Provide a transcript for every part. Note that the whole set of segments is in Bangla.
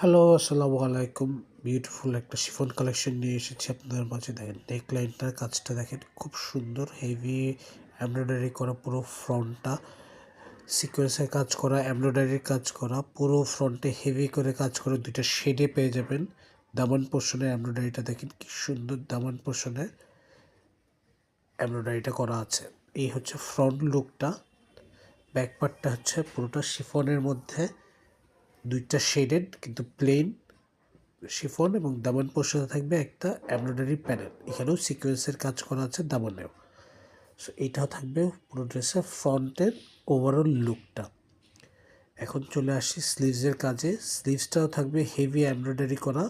হ্যালো, আসসালামু আলাইকুম। বিউটিফুল একটা শিফন কালেকশন নিয়ে এসেছি আপনাদের মাঝে। দেখেন নেকলাইনটার কাজটা দেখেন, খুব সুন্দর হেভি এমব্রয়ডারি করা, পুরো ফ্রন্টটা সিকোয়েন্সের কাজ করা, এমব্রয়ডারির কাজ করা, পুরো ফ্রন্টে হেভি করে কাজ করে দুইটা শেডে পেয়ে যাবেন। দামান পোর্শনে এমব্রয়ডারিটা দেখেন কি সুন্দর, দামান পোর্শনে এমব্রয়ডারিটা করা আছে। এই হচ্ছে ফ্রন্ট লুকটা। ব্যাক পার্টটা হচ্ছে পুরোটা শিফনের মধ্যে দুইটা শেডেড কিন্তু প্লেন শিফন, এবং দামান পোর্শনে থাকবে একটা এমব্রয়ডারি প্যানেল। এখানেও সিকোয়েন্সের কাজ করা আছে দামানেও। সো এইটাও থাকবে পুরো ড্রেসের ফ্রন্টের ওভারঅল লুকটা। এখন চলে আসি স্লিভসের কাজে। স্লিভসটাও থাকবে হেভি এমব্রয়ডারি করা।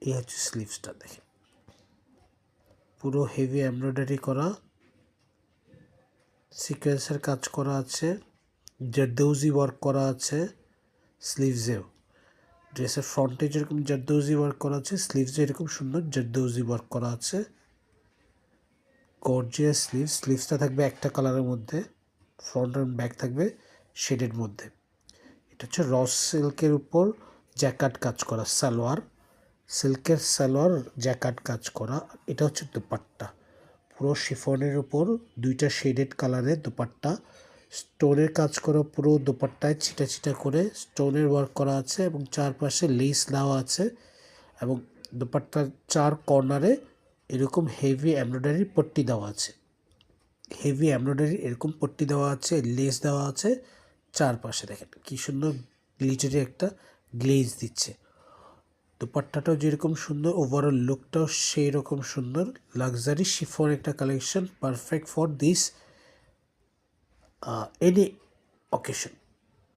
এই হচ্ছে স্লিভসটা, দেখেন পুরো হেভি এমব্রয়ডারি করা, সিকোয়েন্সের কাজ করা আছে, জারদৌজি ওয়ার্ক করা আছে স্লিভসেও। ড্রেসের ফ্রন্টে যেরকম জারদৌজি ওয়ার্ক করা আছে, স্লিভসে এরকম সুন্দর জারদৌজি ওয়ার্ক করা আছে। গর্জিয়াস স্লিভসটা থাকবে একটা কালারের মধ্যে, ফ্রন্ট অ্যান্ড ব্যাক থাকবে শেডের মধ্যে। এটা হচ্ছে র সিল্কের উপর জ্যাকার্ড কাজ করা সালোয়ার, সিল্কের সালোয়ার জ্যাকার্ড কাজ করা। এটা হচ্ছে দুপাট্টা, পুরো শিফনের উপর দুইটা শেডেড কালারের দুপাট্টা, স্টোনের কাজ করা, পুরো দুপাট্টায় ছিটা ছিটা করে স্টোনের ওয়ার্ক করা আছে এবং চারপাশে লেস দেওয়া আছে, এবং দুপাট্টার চার কর্নারে এরকম হেভি এমব্রয়ডারি পট্টি দেওয়া আছে। হেভি এমব্রয়ডারি এরকম পট্টি দেওয়া আছে, লেস দেওয়া আছে চারপাশে। দেখেন কি সুন্দর গ্লিটারি একটা গ্লেজ দিচ্ছে। দুপাট্টাটাও যেরকম সুন্দর, ওভারঅল লুকটাও সেই রকম সুন্দর। লাক্সারি শিফন একটা collection, perfect for this any occasion.